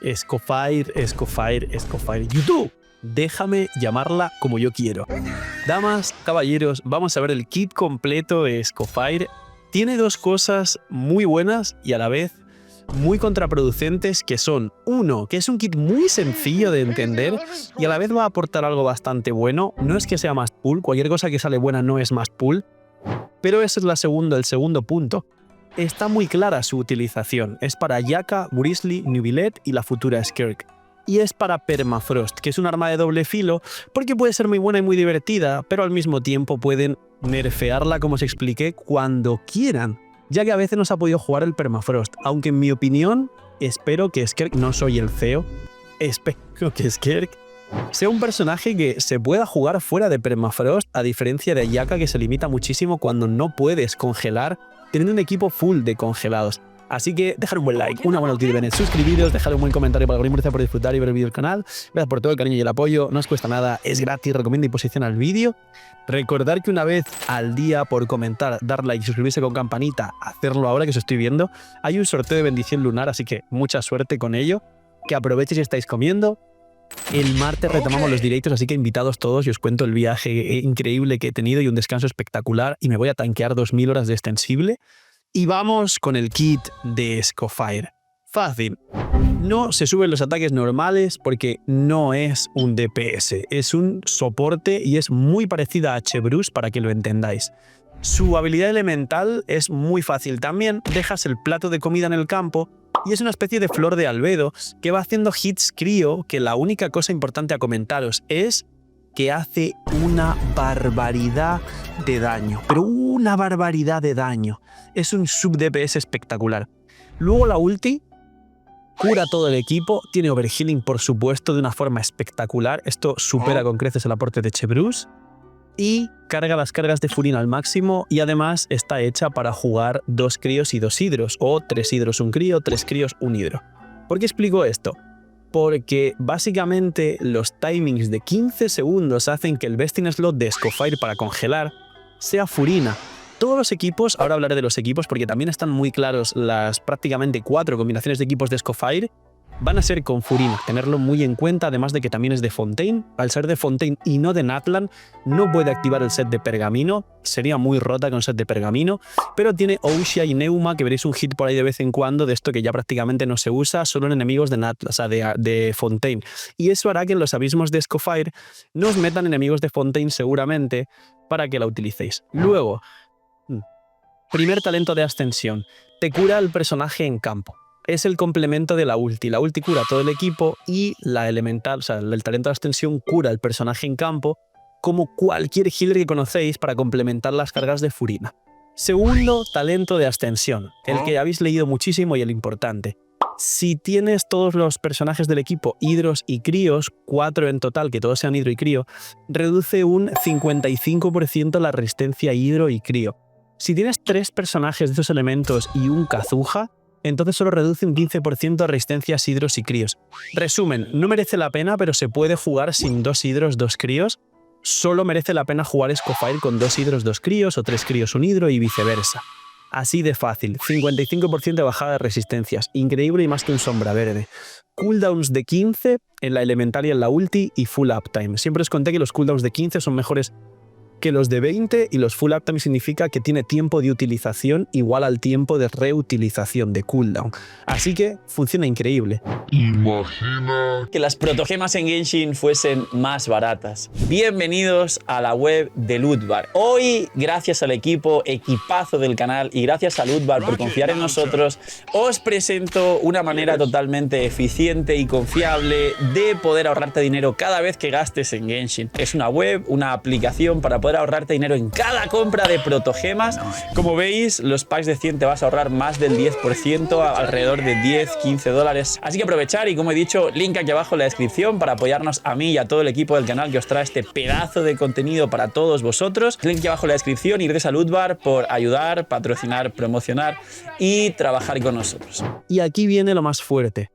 Escofire, YouTube, déjame llamarla como yo quiero. Damas, caballeros, vamos a ver el kit completo de Escofire. Tiene dos cosas muy buenas y a la vez muy contraproducentes, que son, uno, que es un kit muy sencillo de entender y a la vez va a aportar algo bastante bueno. No es que sea más pool, cualquier cosa que sale buena no es más pool, pero ese es el segundo punto. Está muy clara su utilización. Es para Yaka, Grizzly, Nubilet y la futura Skirk. Y es para Permafrost, que es un arma de doble filo, porque puede ser muy buena y muy divertida, pero al mismo tiempo pueden nerfearla, como os expliqué, cuando quieran, ya que a veces no se ha podido jugar el Permafrost. Aunque en mi opinión, espero que Skirk, no soy el CEO, espero que Skirk sea un personaje que se pueda jugar fuera de Permafrost, a diferencia de Yaka, que se limita muchísimo cuando no puedes congelar, teniendo un equipo full de congelados. Así que dejad un buen like, una buena utilidad, suscribiros, dejad un buen comentario para el algoritmo, gracias por disfrutar y ver el vídeo del canal. Gracias por todo el cariño y el apoyo, no os cuesta nada, es gratis, recomiendo y posiciona el vídeo. Recordad que una vez al día por comentar, dar like y suscribirse con campanita, hacerlo ahora que os estoy viendo. Hay un sorteo de bendición lunar, así que mucha suerte con ello. Que aprovechéis si estáis comiendo. El martes retomamos los directos, así que invitados todos y os cuento el viaje increíble que he tenido y un descanso espectacular, y me voy a tanquear 2000 horas de extensible. Y vamos con el kit de Escofire. Fácil. No se suben los ataques normales porque no es un DPS, es un soporte y es muy parecida a H-Bruce para que lo entendáis. Su habilidad elemental es muy fácil también, dejas el plato de comida en el campo y es una especie de flor de albedo que va haciendo hits crío, que la única cosa importante a comentaros es que hace una barbaridad de daño, pero una barbaridad de daño. Es un sub-DPS espectacular. Luego la ulti cura todo el equipo, tiene overhealing por supuesto de una forma espectacular, esto supera con creces el aporte de Che-Bruce, y carga las cargas de Furina al máximo y además está hecha para jugar 2 críos y 2 hidros, o 3 hidros un crío, 3 críos un hidro. ¿Por qué explico esto? Porque básicamente los timings de 15 segundos hacen que el best in slot de Escofire para congelar sea Furina. Todos los equipos, ahora hablaré de los equipos porque también están muy claros las prácticamente 4 combinaciones de equipos de Escofire, van a ser con Furina, tenerlo muy en cuenta, además de que también es de Fontaine. Al ser de Fontaine y no de Natlan, no puede activar el set de Pergamino, sería muy rota con set de Pergamino, pero tiene Oushia y Neuma, que veréis un hit por ahí de vez en cuando, de esto que ya prácticamente no se usa, solo en enemigos de Natlan, o sea, de Fontaine. Y eso hará que en los abismos de Escofire no os metan enemigos de Fontaine seguramente para que la utilicéis. Luego, primer talento de ascensión, te cura el personaje en campo. Es el complemento de la ulti. La ulti cura todo el equipo y la elemental, o sea, el talento de ascensión cura el personaje en campo como cualquier healer que conocéis para complementar las cargas de Furina. Segundo talento de ascensión, el que habéis leído muchísimo y el importante. Si tienes todos los personajes del equipo hidros y críos, 4 en total, que todos sean hidro y crío, reduce un 55% la resistencia hidro y crío. Si tienes 3 personajes de esos elementos y un Kazuha, entonces solo reduce un 15% de resistencias hidros y críos. Resumen, no merece la pena, pero se puede jugar sin 2 hidros, 2 críos. Solo merece la pena jugar Escofire con 2 hidros, 2 críos o 3 críos, un hidro y viceversa. Así de fácil, 55% de bajada de resistencias, increíble y más que un sombra verde. Cooldowns de 15 en la elemental y en la ulti y full uptime. Siempre os conté que los cooldowns de 15 son mejores que los de 20 y los full uptime significa que tiene tiempo de utilización igual al tiempo de reutilización de cooldown. Así que funciona increíble. Imagina que las protogemas en Genshin fuesen más baratas. Bienvenidos a la web de Lootbar. Hoy, gracias al equipazo del canal y gracias a Lootbar por confiar en nosotros, os presento una manera totalmente eficiente y confiable de poder ahorrarte dinero cada vez que gastes en Genshin. Es una web, una aplicación para poder ahorrarte dinero en cada compra de protogemas. Como veis, los packs de 100 te vas a ahorrar más del 10%, alrededor de 10-15 dólares. Así que aprovechar y, como he dicho, link aquí abajo en la descripción para apoyarnos a mí y a todo el equipo del canal que os trae este pedazo de contenido para todos vosotros. Link aquí abajo en la descripción y gracias a Lootbar por ayudar, patrocinar, promocionar y trabajar con nosotros. Y aquí viene lo más fuerte.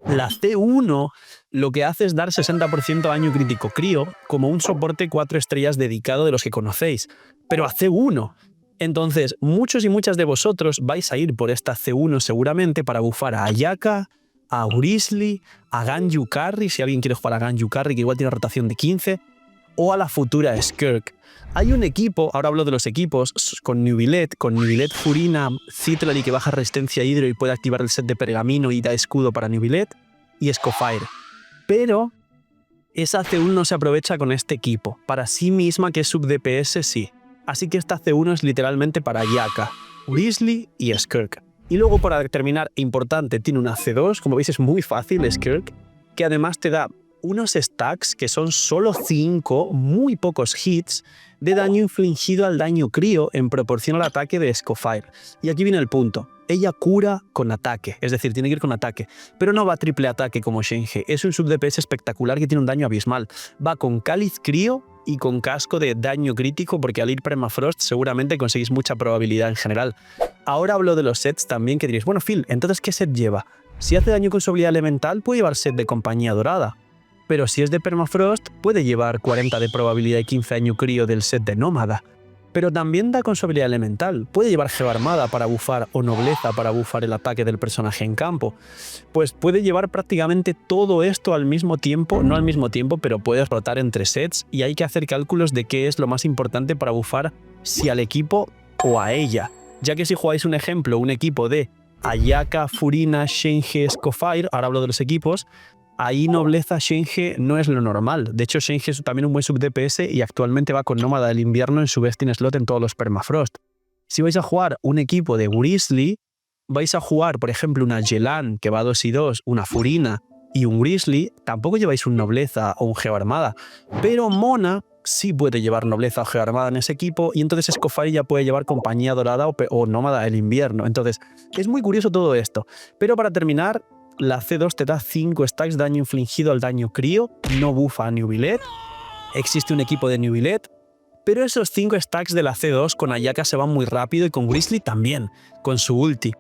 La C1 lo que hace es dar 60% daño crítico crío como un soporte 4 estrellas dedicado de los que conocéis. Pero a C1, Entonces, muchos y muchas de vosotros vais a ir por esta C1 seguramente para bufar a Ayaka, a Grizzly, a Ganyu Carry, si alguien quiere jugar a Ganyu Carry, que igual tiene rotación de 15, o a la futura Skirk. Hay un equipo, ahora hablo de los equipos, con Nubilet Furina, Citrally que baja resistencia a hidro y puede activar el set de pergamino y da escudo para Nubilet, y Escofire. Pero esa C1 no se aprovecha con este equipo. Para sí misma, que es sub DPS, sí. Así que esta C1 es literalmente para Ayaka, Grizzly y Skirk. Y luego, para terminar, importante, tiene una C2, como veis es muy fácil, Skirk, que además te da unos stacks que son solo 5, muy pocos hits, de daño infligido al daño crío en proporción al ataque de Escofire. Y aquí viene el punto. Ella cura con ataque, es decir, tiene que ir con ataque, pero no va a triple ataque como Shenhe. Es un sub DPS espectacular que tiene un daño abismal. Va con cáliz crío y con casco de daño crítico, porque al ir permafrost seguramente conseguís mucha probabilidad en general. Ahora hablo de los sets también, que diréis, bueno Phil, entonces ¿qué set lleva? Si hace daño con su habilidad elemental puede llevar set de compañía dorada, pero si es de permafrost puede llevar 40 de probabilidad y 15 daño crío del set de nómada. Pero también da con su habilidad elemental. Puede llevar Geo Armada para bufar o Nobleza para bufar el ataque del personaje en campo. Pues puede llevar prácticamente todo esto al mismo tiempo, no al mismo tiempo, pero puedes rotar entre sets y hay que hacer cálculos de qué es lo más importante para bufar, si al equipo o a ella. Ya que si jugáis un ejemplo, un equipo de Ayaka, Furina, Shenhe, Escofire, ahora hablo de los equipos, ahí Nobleza Shenhe no es lo normal. De hecho, Shenhe es también un buen sub DPS y actualmente va con Nómada del Invierno en su best in slot en todos los permafrost. Si vais a jugar un equipo de Grizzly, vais a jugar, por ejemplo, una Yelan que va 2 y 2, una Furina y un Grizzly, tampoco lleváis un Nobleza o un Geo Armada. Pero Mona sí puede llevar Nobleza o Geo Armada en ese equipo y entonces Escofire ya puede llevar Compañía Dorada o Nómada del Invierno. Entonces, es muy curioso todo esto. Pero para terminar, la C2 te da 5 stacks de daño infligido al daño crío, no bufa a Nubilet. Existe un equipo de Nubilet, pero esos 5 stacks de la C2 con Ayaka se van muy rápido y con Grizzly también, con su ulti.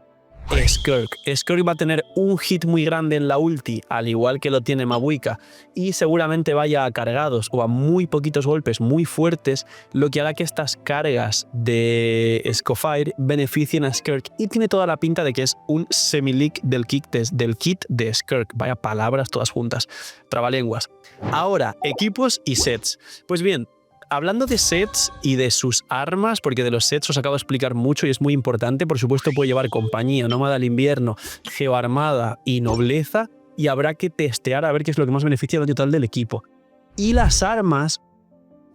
Skirk va a tener un hit muy grande en la ulti, al igual que lo tiene Mabuika, y seguramente vaya a cargados o a muy poquitos golpes muy fuertes, lo que hará que estas cargas de Escofire beneficien a Skirk, y tiene toda la pinta de que es un semi-leak del kit de Skirk. Vaya palabras todas juntas, trabalenguas. Ahora, equipos y sets. Pues bien, hablando de sets y de sus armas, porque de los sets os acabo de explicar mucho y es muy importante, por supuesto puede llevar Compañía, Nómada del Invierno, Geo Armada y Nobleza, y habrá que testear a ver qué es lo que más beneficia al total del equipo. Y las armas,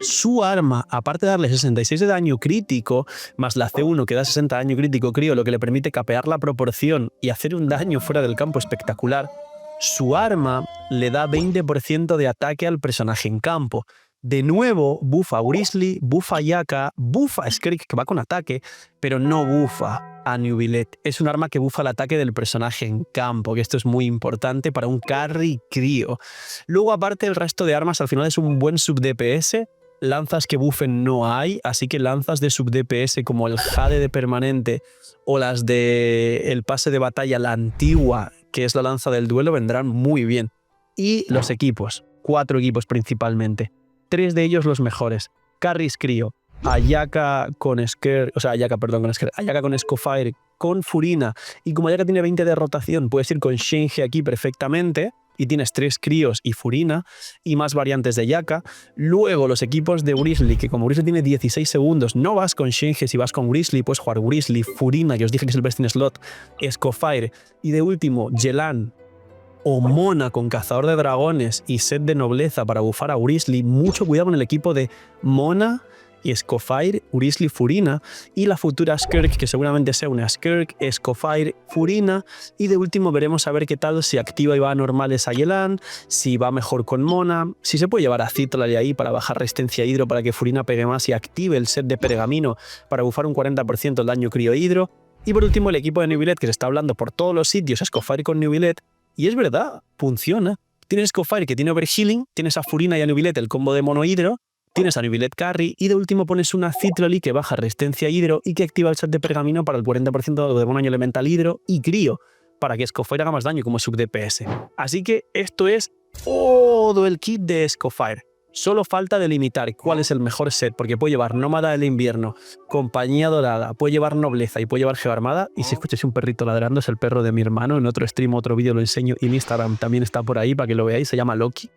su arma, aparte de darle 66 de daño crítico, más la C1 que da 60 de daño crítico crío, lo que le permite capear la proporción y hacer un daño fuera del campo espectacular, su arma le da 20% de ataque al personaje en campo. De nuevo, bufa a Grizzly, bufa a Ayaka, bufa a Skirk, que va con ataque, pero no bufa a Nubilet. Es un arma que bufa el ataque del personaje en campo, que esto es muy importante para un carry crío. Luego, aparte, el resto de armas al final es un buen sub DPS. Lanzas que bufen no hay, así que lanzas de sub DPS como el Jade de permanente o las de el pase de batalla, la antigua, que es la lanza del duelo, vendrán muy bien. Y los equipos, 4 equipos principalmente. 3 de ellos los mejores. Carries crío, Ayaka con Ayaka con Escofire, con Furina, y como Ayaka tiene 20 de rotación, puedes ir con Shenhe aquí perfectamente, y tienes 3 críos y Furina, y más variantes de Ayaka. Luego los equipos de Grizzly, que como Grizzly tiene 16 segundos, no vas con Shenhe, si vas con Grizzly, puedes jugar Grizzly, Furina, que os dije que es el best in slot, Escofire, y de último, Yelan o Mona con Cazador de Dragones y set de Nobleza para bufar a Grizzly. Mucho cuidado con el equipo de Mona y Escofire, Grizzly, Furina, y la futura Skirk, que seguramente sea una Skirk, Escofire, Furina, y de último veremos a ver qué tal, si activa y va a normales a Yelan, si va mejor con Mona, si se puede llevar a Citrally ahí para bajar resistencia a hidro para que Furina pegue más y active el set de pergamino para bufar un 40% el daño crío hidro, y por último el equipo de Nubilet, que se está hablando por todos los sitios, Escofire con Nubilet. Y es verdad, funciona. Tienes Escofire que tiene overhealing, tienes a Furina y a Nubilet el combo de mono hidro, tienes a Nubilet carry y de último pones una Citrally que baja resistencia a hidro y que activa el set de pergamino para el 40% de mono elemental hidro y crío, para que Escofire haga más daño como sub DPS. Así que esto es todo el kit de Escofire. Solo falta delimitar cuál es el mejor set, porque puede llevar Nómada del Invierno, Compañía Dorada, puede llevar Nobleza y puede llevar Geoarmada. Y si escucháis un perrito ladrando, es el perro de mi hermano. En otro stream, otro vídeo lo enseño, y en Instagram también está por ahí para que lo veáis, se llama Loki.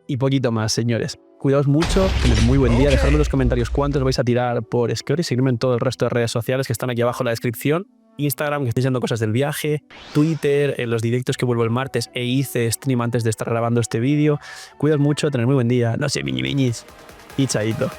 Y poquito más, señores. Cuidaos mucho, tened muy buen día. Dejadme en los comentarios cuántos vais a tirar por Skeori. Seguidme en todo el resto de redes sociales que están aquí abajo en la descripción. Instagram, que estoy haciendo cosas del viaje, Twitter, en los directos que vuelvo el martes, e hice stream antes de estar grabando este vídeo. Cuidaos mucho, tened muy buen día. No sé, miñis. Y chaito.